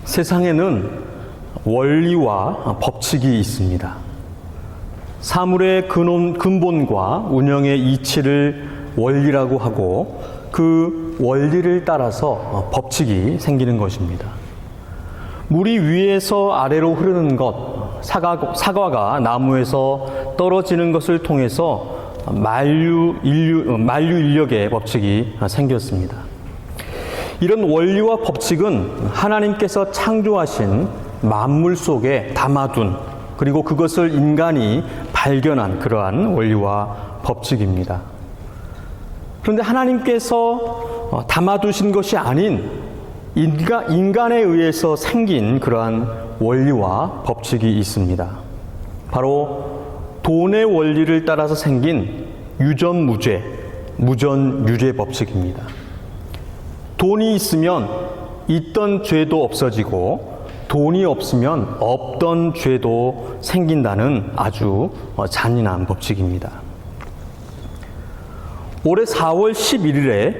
세상에는 원리와 법칙이 있습니다. 사물의 근본과 운영의 이치를 원리라고 하고 그 원리를 따라서 법칙이 생기는 것입니다. 물이 위에서 아래로 흐르는 것, 사과가 나무에서 떨어지는 것을 통해서 만유인력의 법칙이 생겼습니다. 이런 원리와 법칙은 하나님께서 창조하신 만물 속에 담아둔, 그리고 그것을 인간이 발견한 그러한 원리와 법칙입니다. 그런데 하나님께서 담아두신 것이 아닌 인간에 의해서 생긴 그러한 원리와 법칙이 있습니다. 바로 돈의 원리를 따라서 생긴 유전무죄, 무전유죄 법칙입니다. 돈이 있으면 있던 죄도 없어지고 돈이 없으면 없던 죄도 생긴다는 아주 잔인한 법칙입니다. 올해 4월 11일에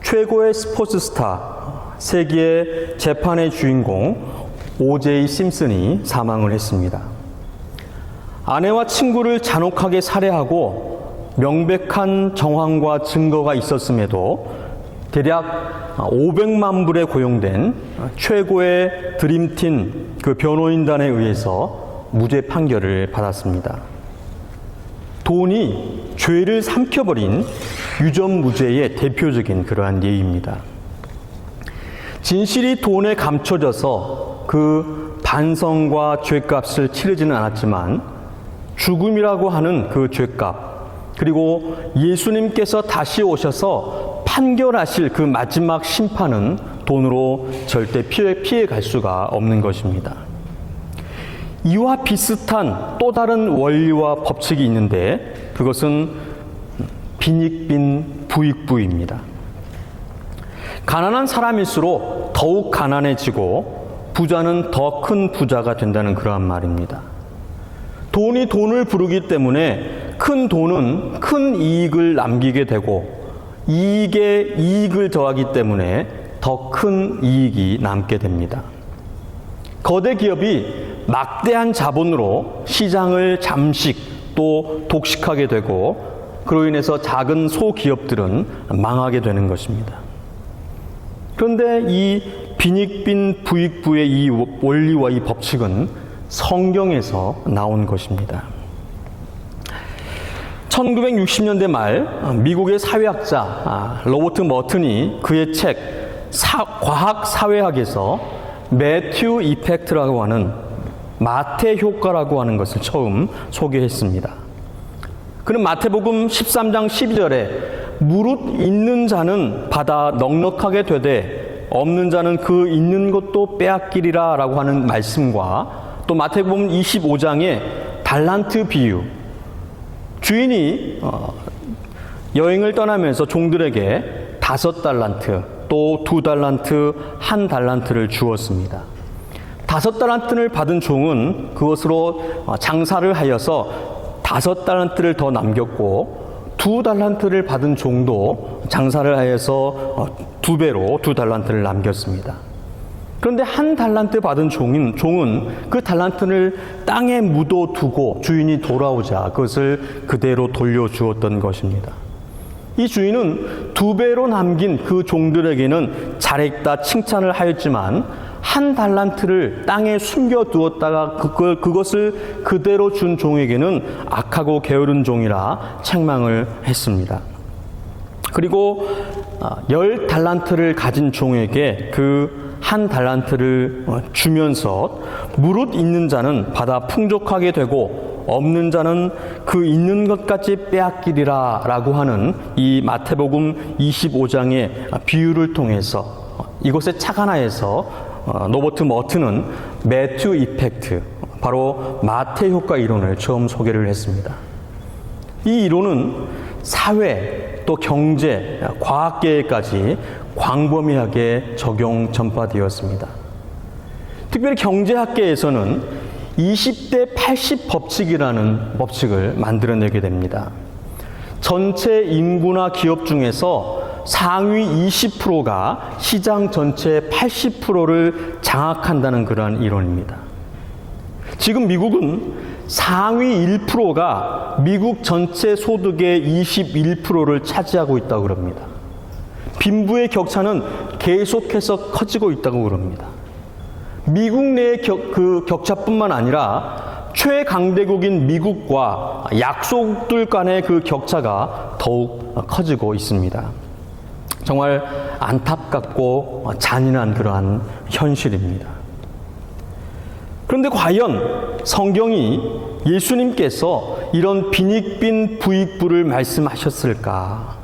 최고의 스포츠 스타, 세기의 재판의 주인공 O.J. 심슨이 사망을 했습니다. 아내와 친구를 잔혹하게 살해하고 명백한 정황과 증거가 있었음에도 대략 500만 불에 고용된 최고의 드림팀 그 변호인단에 의해서 무죄 판결을 받았습니다. 돈이 죄를 삼켜버린 유전무죄의 대표적인 그러한 예입니다. 진실이 돈에 감춰져서 그 반성과 죄값을 치르지는 않았지만 죽음이라고 하는 그 죄값, 그리고 예수님께서 다시 오셔서 판결하실 그 마지막 심판은 돈으로 절대 피해 갈 수가 없는 것입니다. 이와 비슷한 또 다른 원리와 법칙이 있는데 그것은 빈익빈 부익부입니다. 가난한 사람일수록 더욱 가난해지고 부자는 더 큰 부자가 된다는 그러한 말입니다. 돈이 돈을 부르기 때문에 큰 돈은 큰 이익을 남기게 되고 이익에 이익을 더하기 때문에 더 큰 이익이 남게 됩니다. 거대 기업이 막대한 자본으로 시장을 잠식 또 독식하게 되고 그로 인해서 작은 소기업들은 망하게 되는 것입니다. 그런데 이 빈익빈 부익부의 이 원리와 이 법칙은 성경에서 나온 것입니다. 1960년대 말 미국의 사회학자 로버트 머튼이 그의 책 과학사회학에서 매튜 이펙트라고 하는 마태 효과라고 하는 것을 처음 소개했습니다. 그는 마태복음 13장 12절에 무릇 있는 자는 받아 넉넉하게 되되 없는 자는 그 있는 것도 빼앗기리라 라고 하는 말씀과 또 마태복음 25장의 달란트 비유, 주인이 여행을 떠나면서 종들에게 5달란트 또 2달란트 1달란트를 주었습니다. 5달란트를 받은 종은 그것으로 장사를 하여서 5달란트를 더 남겼고 2달란트를 받은 종도 장사를 하여서 2배로 2달란트를 남겼습니다. 그런데 1달란트 받은 종은 그 달란트를 땅에 묻어두고 주인이 돌아오자 그것을 그대로 돌려주었던 것입니다. 이 주인은 2배로 남긴 그 종들에게는 잘했다 칭찬을 하였지만 1달란트를 땅에 숨겨두었다가 그것을 그대로 준 종에게는 악하고 게으른 종이라 책망을 했습니다. 그리고 10달란트를 가진 종에게 그 1달란트를 주면서 무릇 있는 자는 받아 풍족하게 되고 없는 자는 그 있는 것까지 빼앗기리라 라고 하는 이 마태복음 25장의 비유를 통해서 이것에 착안하여서 로버트 머튼은 매튜 이펙트, 바로 마태 효과 이론을 처음 소개를 했습니다. 이 이론은 사회, 또 경제, 과학계에까지 광범위하게 적용 전파되었습니다. 특별히 경제학계에서는 20대 80 법칙이라는 법칙을 만들어내게 됩니다. 전체 인구나 기업 중에서 상위 20%가 시장 전체의 80%를 장악한다는 그러한 이론입니다. 지금 미국은 상위 1%가 미국 전체 소득의 21%를 차지하고 있다고 그럽니다. 빈부의 격차는 계속해서 커지고 있다고 그럽니다. 미국 내의 그 격차뿐만 아니라 최강대국인 미국과 약소국들 간의 그 격차가 더욱 커지고 있습니다. 정말 안타깝고 잔인한 그러한 현실입니다. 그런데 과연 성경이 예수님께서 이런 빈익빈 부익부를 말씀하셨을까?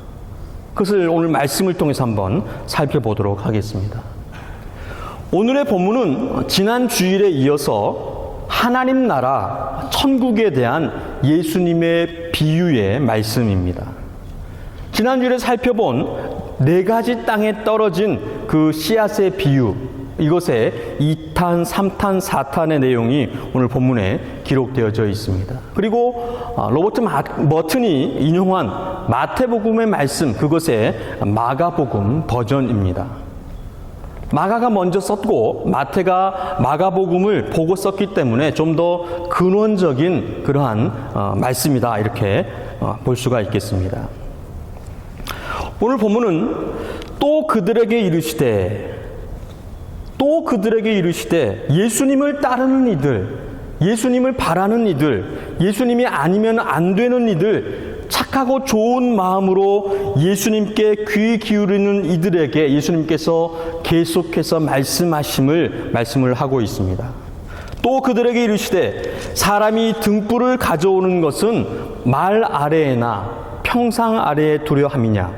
그것을 오늘 말씀을 통해서 한번 살펴보도록 하겠습니다. 오늘의 본문은 지난 주일에 이어서 하나님 나라, 천국에 대한 예수님의 비유의 말씀입니다. 지난 주일에 살펴본 4가지 땅에 떨어진 그 씨앗의 비유, 이것에 2탄, 3탄, 4탄의 내용이 오늘 본문에 기록되어져 있습니다. 그리고 로버트 머튼이 인용한 마태복음의 말씀, 그것의 마가복음 버전입니다. 마가가 먼저 썼고 마태가 마가복음을 보고 썼기 때문에 좀 더 근원적인 그러한 말씀이다, 이렇게 볼 수가 있겠습니다. 오늘 본문은 또 그들에게 이르시되 예수님을 따르는 이들, 예수님을 바라는 이들, 예수님이 아니면 안 되는 이들, 착하고 좋은 마음으로 예수님께 귀 기울이는 이들에게 예수님께서 계속해서 말씀을 하고 있습니다. 또 그들에게 이르시되 사람이 등불을 가져오는 것은 말 아래에나 평상 아래에 두려 함이냐,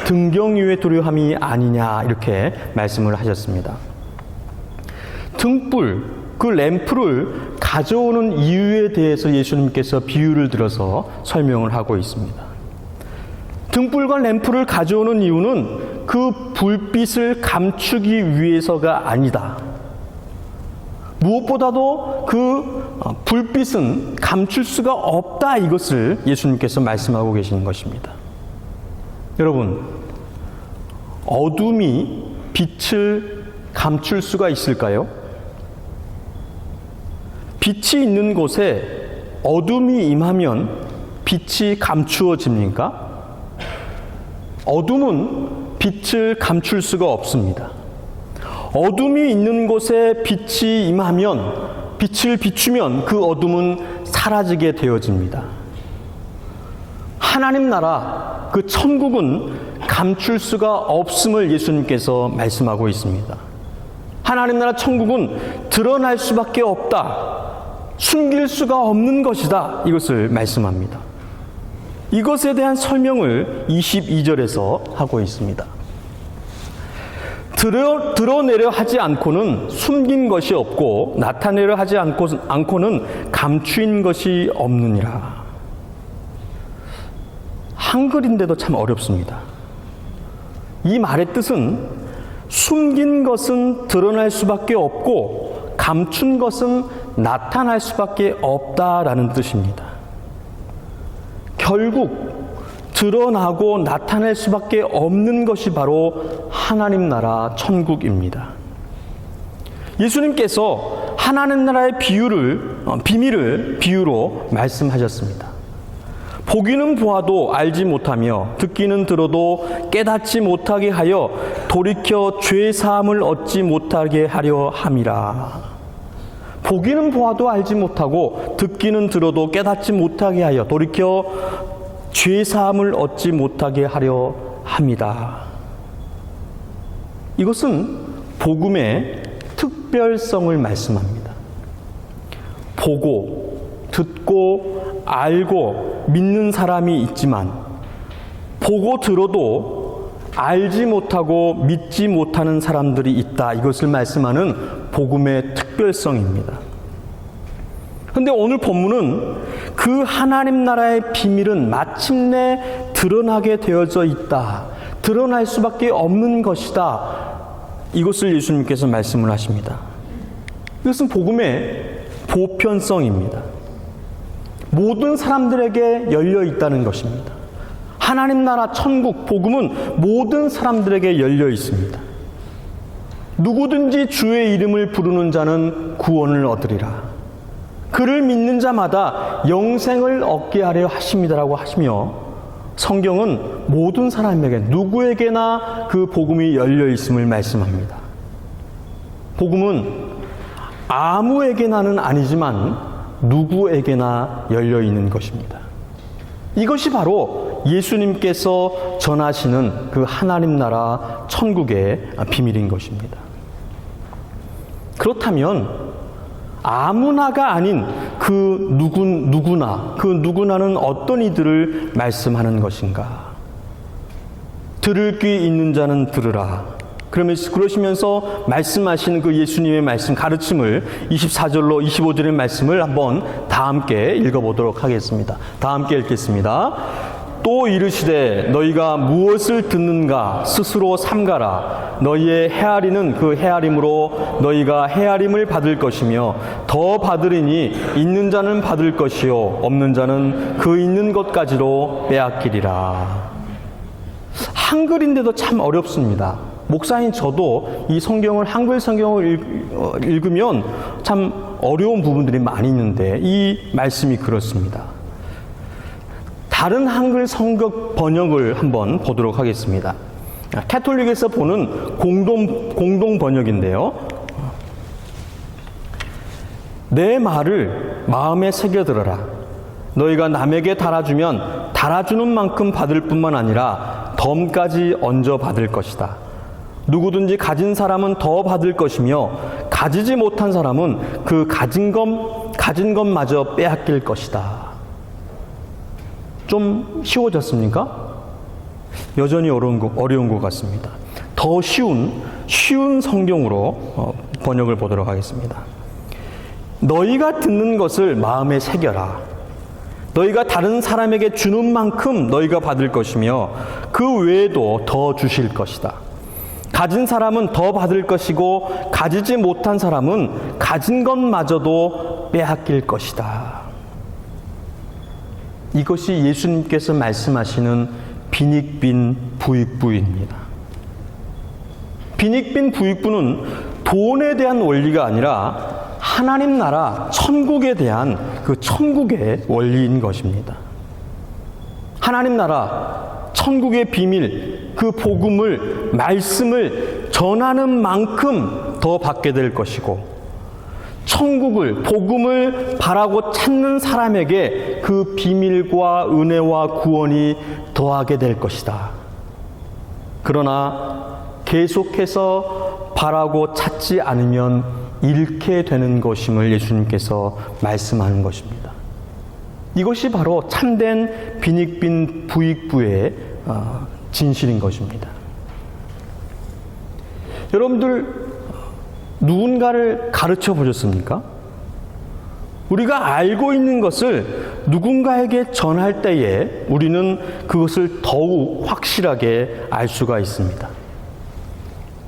등경 위에 두려 함이 아니냐, 이렇게 말씀을 하셨습니다. 등불, 그 램프를 가져오는 이유에 대해서 예수님께서 비유를 들어서 설명을 하고 있습니다. 등불과 램프를 가져오는 이유는 그 불빛을 감추기 위해서가 아니다. 무엇보다도 그 불빛은 감출 수가 없다, 이것을 예수님께서 말씀하고 계시는 것입니다. 여러분, 어둠이 빛을 감출 수가 있을까요? 빛이 있는 곳에 어둠이 임하면 빛이 감추어집니까? 어둠은 빛을 감출 수가 없습니다. 어둠이 있는 곳에 빛이 임하면, 빛을 비추면 그 어둠은 사라지게 되어집니다. 하나님 나라, 그 천국은 감출 수가 없음을 예수님께서 말씀하고 있습니다. 하나님 나라 천국은 드러날 수밖에 없다, 숨길 수가 없는 것이다, 이것을 말씀합니다. 이것에 대한 설명을 22절에서 하고 있습니다. 드러내려 하지 않고는 숨긴 것이 없고 나타내려 하지 않고는 감추인 것이 없느니라. 한글인데도 참 어렵습니다. 이 말의 뜻은 숨긴 것은 드러날 수밖에 없고 감춘 것은 나타날 수밖에 없다라는 뜻입니다. 결국 드러나고 나타낼 수밖에 없는 것이 바로 하나님 나라 천국입니다. 예수님께서 하나님 나라의 비밀을 비유로 말씀하셨습니다. 보기는 보아도 알지 못하며 듣기는 들어도 깨닫지 못하게 하여 돌이켜 죄 사함을 얻지 못하게 하려 함이라. 보기는 보아도 알지 못하고 듣기는 들어도 깨닫지 못하게 하여 돌이켜 죄 사함을 얻지 못하게 하려 함이다. 이것은 복음의 특별성을 말씀합니다. 보고, 듣고, 알고, 믿는 사람이 있지만 보고 들어도 알지 못하고 믿지 못하는 사람들이 있다. 이것을 말씀하는 복음의 특별성입니다. 그런데 오늘 본문은 그 하나님 나라의 비밀은 마침내 드러나게 되어져 있다. 드러날 수밖에 없는 것이다. 이것을 예수님께서 말씀을 하십니다. 이것은 복음의 보편성입니다. 모든 사람들에게 열려 있다는 것입니다. 하나님 나라 천국 복음은 모든 사람들에게 열려 있습니다. 누구든지 주의 이름을 부르는 자는 구원을 얻으리라. 그를 믿는 자마다 영생을 얻게 하려 하심이다라고 하시며, 성경은 모든 사람에게 누구에게나 그 복음이 열려 있음을 말씀합니다. 복음은 아무에게나는 아니지만 누구에게나 열려 있는 것입니다. 이것이 바로 예수님께서 전하시는 그 하나님 나라 천국의 비밀인 것입니다. 그렇다면 아무나가 아닌 그 누구나는 어떤 이들을 말씀하는 것인가? 들을 귀 있는 자는 들으라. 그러시면서 말씀하시는 그 예수님의 말씀, 가르침을 24절로 25절의 말씀을 한번 다 함께 읽어보도록 하겠습니다. 다 함께 읽겠습니다. 또 이르시되 너희가 무엇을 듣는가 스스로 삼가라. 너희의 헤아리는 그 헤아림으로 너희가 헤아림을 받을 것이며 더 받으리니 있는 자는 받을 것이요 없는 자는 그 있는 것까지로 빼앗기리라. 한글인데도 참 어렵습니다. 목사인 저도 이 성경을, 한글 성경을 읽으면 참 어려운 부분들이 많이 있는데 이 말씀이 그렇습니다. 다른 한글 성경 번역을 한번 보도록 하겠습니다. 캐톨릭에서 보는 공동 번역인데요. 내 말을 마음에 새겨들어라. 너희가 남에게 달아주면 달아주는 만큼 받을 뿐만 아니라 덤까지 얹어 받을 것이다. 누구든지 가진 사람은 더 받을 것이며 가지지 못한 사람은 그 가진 것마저 빼앗길 것이다. 좀 쉬워졌습니까? 여전히 어려운 것 같습니다. 더 쉬운 성경으로 번역을 보도록 하겠습니다. 너희가 듣는 것을 마음에 새겨라. 너희가 다른 사람에게 주는 만큼 너희가 받을 것이며 그 외에도 더 주실 것이다. 가진 사람은 더 받을 것이고 가지지 못한 사람은 가진 것마저도 빼앗길 것이다. 이것이 예수님께서 말씀하시는 빈익빈 부익부입니다. 빈익빈 부익부는 돈에 대한 원리가 아니라 하나님 나라 천국에 대한 그 천국의 원리인 것입니다. 하나님 나라 천국의 비밀, 그 복음을, 말씀을 전하는 만큼 더 받게 될 것이고, 천국을, 복음을 바라고 찾는 사람에게 그 비밀과 은혜와 구원이 더하게 될 것이다. 그러나 계속해서 바라고 찾지 않으면 잃게 되는 것임을 예수님께서 말씀하는 것입니다. 이것이 바로 참된 빈익빈 부익부의 진실인 것입니다. 여러분들 누군가를 가르쳐 보셨습니까? 우리가 알고 있는 것을 누군가에게 전할 때에 우리는 그것을 더욱 확실하게 알 수가 있습니다.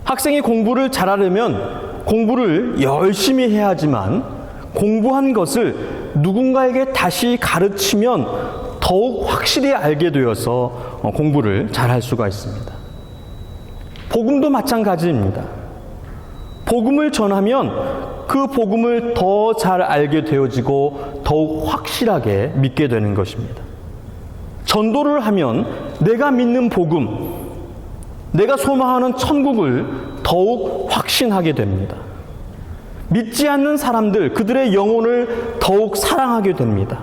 학생이 공부를 잘하려면 공부를 열심히 해야 하지만 공부한 것을 누군가에게 다시 가르치면 더욱 확실히 알게 되어서 공부를 잘할 수가 있습니다. 복음도 마찬가지입니다. 복음을 전하면 그 복음을 더 잘 알게 되어지고 더욱 확실하게 믿게 되는 것입니다. 전도를 하면 내가 믿는 복음, 내가 소망하는 천국을 더욱 확신하게 됩니다. 믿지 않는 사람들, 그들의 영혼을 더욱 사랑하게 됩니다.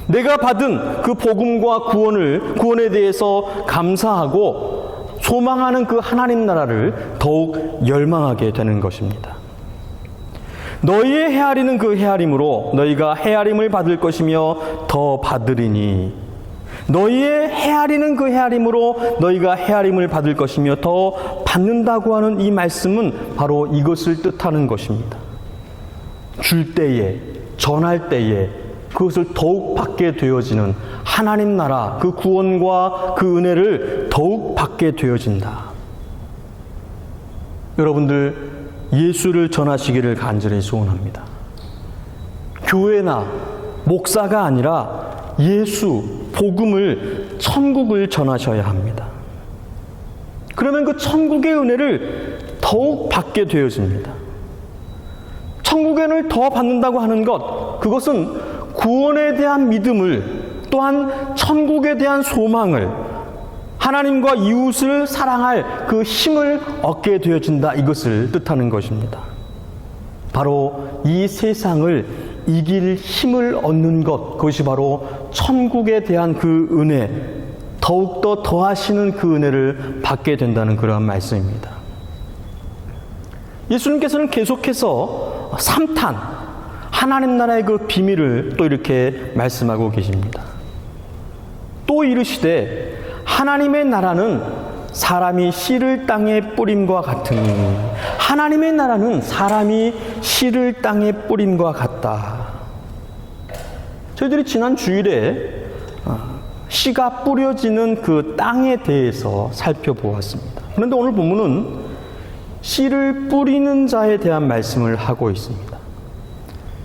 내가 받은 그 복음과 구원에 대해서 감사하고 소망하는 그 하나님 나라를 더욱 열망하게 되는 것입니다. 너희의 헤아리는 그 헤아림으로 너희가 헤아림을 받을 것이며 더 받으리니, 너희의 헤아리는 그 헤아림으로 너희가 헤아림을 받을 것이며 더 받는다고 하는 이 말씀은 바로 이것을 뜻하는 것입니다. 줄 때에, 전할 때에 그것을 더욱 받게 되어지는 하나님 나라, 그 구원과 그 은혜를 더욱 받게 되어진다. 여러분들 예수를 전하시기를 간절히 소원합니다. 교회나 목사가 아니라 예수, 복음을, 천국을 전하셔야 합니다. 그러면 그 천국의 은혜를 더욱 받게 되어집니다. 천국의 은혜를 더 받는다고 하는 것, 그것은 구원에 대한 믿음을, 또한 천국에 대한 소망을, 하나님과 이웃을 사랑할 그 힘을 얻게 되어진다, 이것을 뜻하는 것입니다. 바로 이 세상을 이길 힘을 얻는 것, 그것이 바로 천국에 대한 그 은혜, 더욱더 더하시는 그 은혜를 받게 된다는 그러한 말씀입니다. 예수님께서는 계속해서 3탄, 하나님 나라의 그 비밀을 또 이렇게 말씀하고 계십니다. 또 이르시되 하나님의 나라는 사람이 씨를 땅에 뿌림과 같으니, 하나님의 나라는 사람이 씨를 땅에 뿌림과 같다. 저희들이 지난 주일에 씨가 뿌려지는 그 땅에 대해서 살펴보았습니다. 그런데 오늘 본문은 씨를 뿌리는 자에 대한 말씀을 하고 있습니다.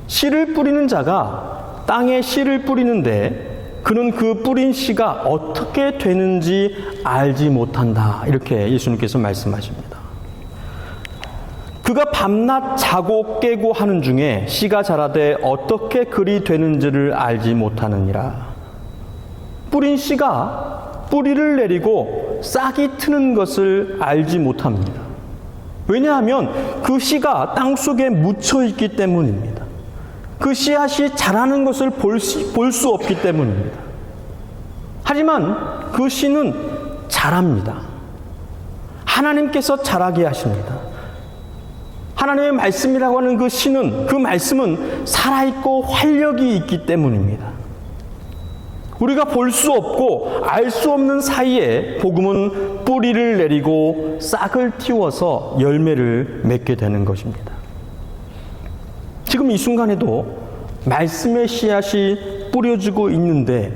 씨를 뿌리는 자가 땅에 씨를 뿌리는데 그는 그 뿌린 씨가 어떻게 되는지 알지 못한다, 이렇게 예수님께서 말씀하십니다. 그가 밤낮 자고 깨고 하는 중에 씨가 자라되 어떻게 그리 되는지를 알지 못하느니라. 뿌린 씨가 뿌리를 내리고 싹이 트는 것을 알지 못합니다. 왜냐하면 그 씨가 땅속에 묻혀 있기 때문입니다. 그 씨앗이 자라는 것을 볼 수 없기 때문입니다. 하지만 그 씨는 자랍니다. 하나님께서 자라게 하십니다. 하나님의 말씀이라고 하는 그 씨는, 그 말씀은 살아있고 활력이 있기 때문입니다. 우리가 볼 수 없고 알 수 없는 사이에 복음은 뿌리를 내리고 싹을 틔워서 열매를 맺게 되는 것입니다. 지금 이 순간에도 말씀의 씨앗이 뿌려지고 있는데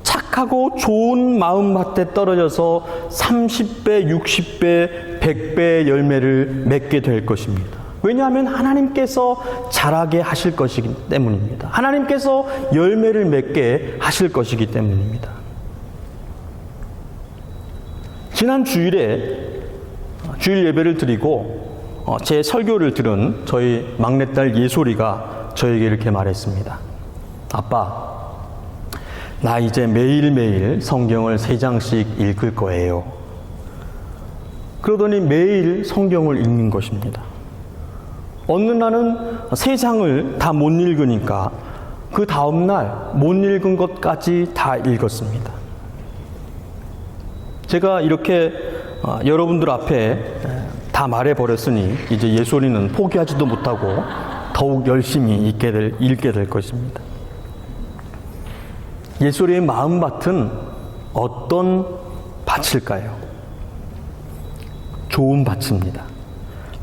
착하고 좋은 마음밭에 떨어져서 30배, 60배, 100배의 열매를 맺게 될 것입니다. 왜냐하면 하나님께서 자라게 하실 것이기 때문입니다. 하나님께서 열매를 맺게 하실 것이기 때문입니다. 지난 주일에 주일 예배를 드리고 제 설교를 들은 저희 막내딸 예솔이가 저에게 이렇게 말했습니다. 아빠, 나 이제 매일매일 성경을 3장씩 읽을 거예요. 그러더니 매일 성경을 읽는 것입니다. 어느 날은 3장을 다 못 읽으니까 그 다음날 못 읽은 것까지 다 읽었습니다. 제가 이렇게 여러분들 앞에 다 말해버렸으니 이제 예솔이는 포기하지도 못하고 더욱 열심히 읽게 될 것입니다. 예솔이의 마음밭은 어떤 밭일까요? 좋은 밭입니다.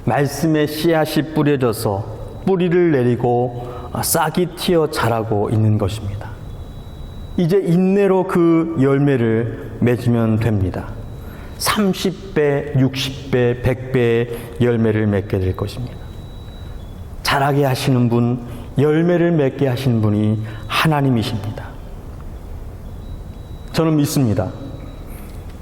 말씀의 씨앗이 뿌려져서 뿌리를 내리고 싹이 튀어 자라고 있는 것입니다. 이제 인내로 그 열매를 맺으면 됩니다. 30배, 60배, 100배의 열매를 맺게 될 것입니다. 자라게 하시는 분, 열매를 맺게 하시는 분이 하나님이십니다. 저는 믿습니다.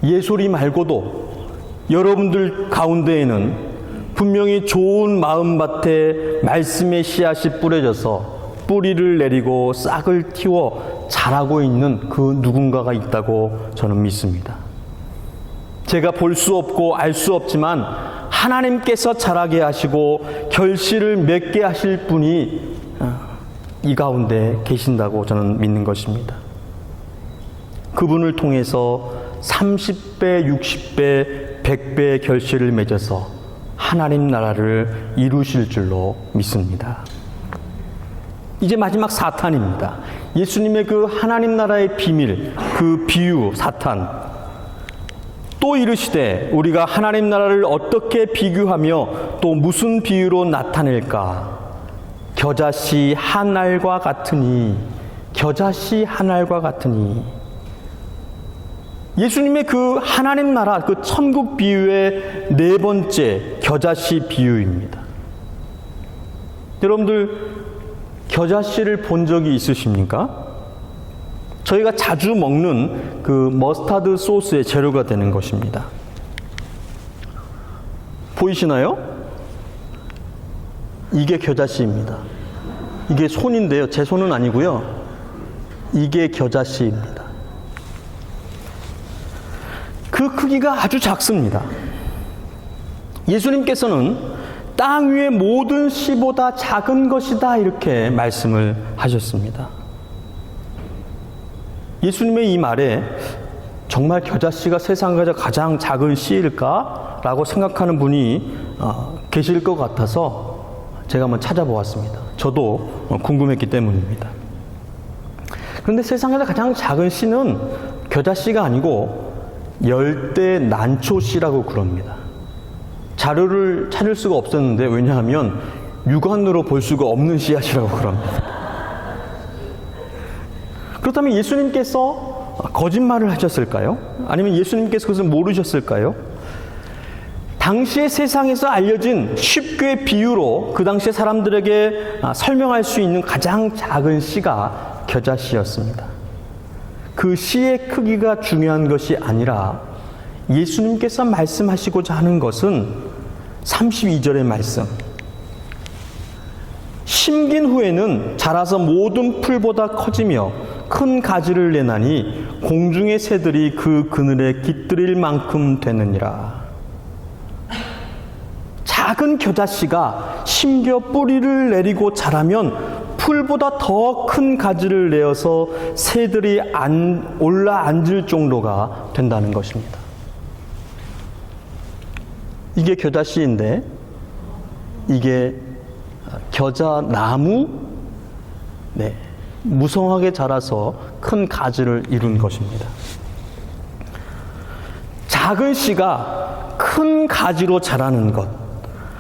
예솔이 말고도 여러분들 가운데에는 분명히 좋은 마음밭에 말씀의 씨앗이 뿌려져서 뿌리를 내리고 싹을 틔워 자라고 있는 그 누군가가 있다고 저는 믿습니다. 제가 볼 수 없고 알 수 없지만 하나님께서 자라게 하시고 결실을 맺게 하실 분이 이 가운데 계신다고 저는 믿는 것입니다. 그분을 통해서 30배, 60배, 100배의 결실을 맺어서 하나님 나라를 이루실 줄로 믿습니다. 이제 마지막 4탄입니다. 예수님의 그 하나님 나라의 비밀, 그 비유 4탄. 또 이르시되 우리가 하나님 나라를 어떻게 비교하며 또 무슨 비유로 나타낼까? 겨자씨 한 알과 같으니, 겨자씨 한 알과 같으니. 예수님의 그 하나님 나라, 그 천국 비유의 4번째 겨자씨 비유입니다. 여러분들 겨자씨를 본 적이 있으십니까? 저희가 자주 먹는 그 머스타드 소스의 재료가 되는 것입니다. 보이시나요? 이게 겨자씨입니다. 이게 손인데요. 제 손은 아니고요. 이게 겨자씨입니다. 그 크기가 아주 작습니다. 예수님께서는 땅 위의 모든 씨보다 작은 것이다 이렇게 말씀을 하셨습니다. 예수님의 이 말에 정말 겨자씨가 세상에서 가장 작은 씨일까? 라고 생각하는 분이 계실 것 같아서 제가 한번 찾아보았습니다. 저도 궁금했기 때문입니다. 그런데 세상에서 가장 작은 씨는 겨자씨가 아니고 열대 난초씨라고 그럽니다. 자료를 찾을 수가 없었는데 왜냐하면 육안으로 볼 수가 없는 씨앗이라고 그럽니다. 그렇다면 예수님께서 거짓말을 하셨을까요? 아니면 예수님께서 그것을 모르셨을까요? 당시의 세상에서 알려진 쉽게 비유로 그 당시의 사람들에게 설명할 수 있는 가장 작은 씨가 겨자씨였습니다. 그 씨의 크기가 중요한 것이 아니라 예수님께서 말씀하시고자 하는 것은 32절의 말씀. 심긴 후에는 자라서 모든 풀보다 커지며 큰 가지를 내나니 공중의 새들이 그 그늘에 깃들일 만큼 되느니라. 작은 겨자씨가 심겨 뿌리를 내리고 자라면 풀보다 더 큰 가지를 내어서 새들이 올라 앉을 정도가 된다는 것입니다. 이게 겨자씨인데 이게 겨자나무, 무성하게 자라서 큰 가지를 이룬 것입니다. 작은 씨가 큰 가지로 자라는 것,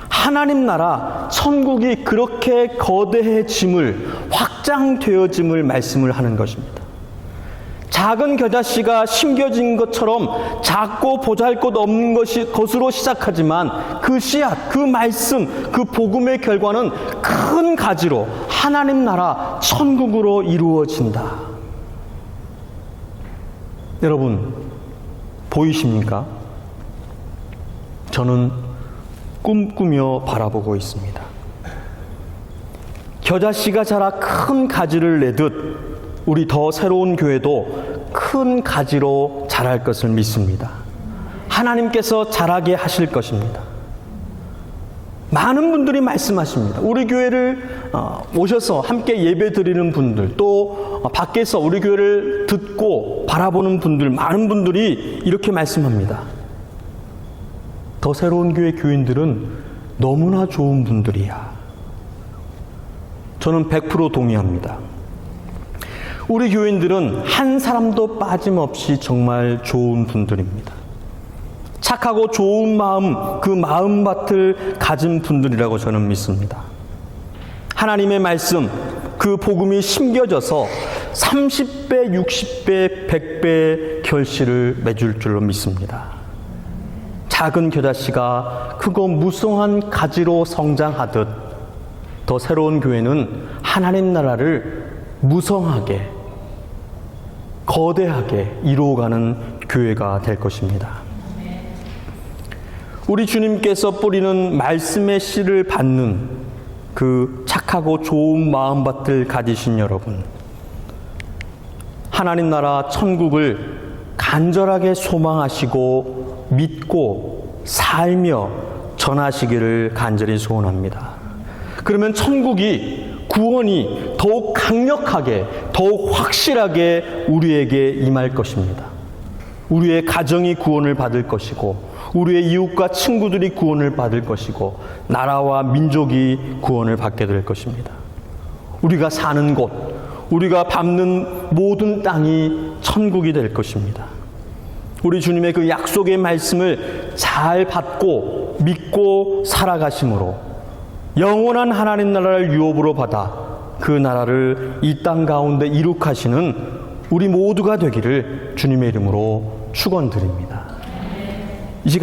하나님 나라 천국이 그렇게 거대해짐을, 확장되어짐을 말씀을 하는 것입니다. 작은 겨자씨가 심겨진 것처럼 작고 보잘것없는 것으로 시작하지만 그 씨앗, 그 말씀, 그 복음의 결과는 큰 가지로 하나님 나라 천국으로 이루어진다. 여러분 보이십니까? 저는 꿈꾸며 바라보고 있습니다. 겨자씨가 자라 큰 가지를 내듯 우리 더 새로운 교회도 큰 가지로 자랄 것을 믿습니다. 하나님께서 자라게 하실 것입니다. 많은 분들이 말씀하십니다. 우리 교회를 오셔서 함께 예배 드리는 분들, 또 밖에서 우리 교회를 듣고 바라보는 분들, 많은 분들이 이렇게 말씀합니다. 더 새로운 교회 교인들은 너무나 좋은 분들이야. 저는 100% 동의합니다. 우리 교인들은 한 사람도 빠짐없이 정말 좋은 분들입니다. 착하고 좋은 마음, 그 마음밭을 가진 분들이라고 저는 믿습니다. 하나님의 말씀, 그 복음이 심겨져서 30배, 60배, 100배 결실을 맺을 줄로 믿습니다. 작은 겨자씨가 크고 무성한 가지로 성장하듯 더 새로운 교회는 하나님 나라를 무성하게, 거대하게 이루어가는 교회가 될 것입니다. 우리 주님께서 뿌리는 말씀의 씨를 받는 그 착하고 좋은 마음밭을 가지신 여러분, 하나님 나라 천국을 간절하게 소망하시고 믿고 살며 전하시기를 간절히 소원합니다. 그러면 천국이, 구원이 더욱 강력하게, 더욱 확실하게 우리에게 임할 것입니다. 우리의 가정이 구원을 받을 것이고, 우리의 이웃과 친구들이 구원을 받을 것이고, 나라와 민족이 구원을 받게 될 것입니다. 우리가 사는 곳, 우리가 밟는 모든 땅이 천국이 될 것입니다. 우리 주님의 그 약속의 말씀을 잘 받고 믿고 살아가심으로 영원한 하나님 나라를 유업으로 받아 그 나라를 이 땅 가운데 이룩하시는 우리 모두가 되기를 주님의 이름으로 축원드립니다.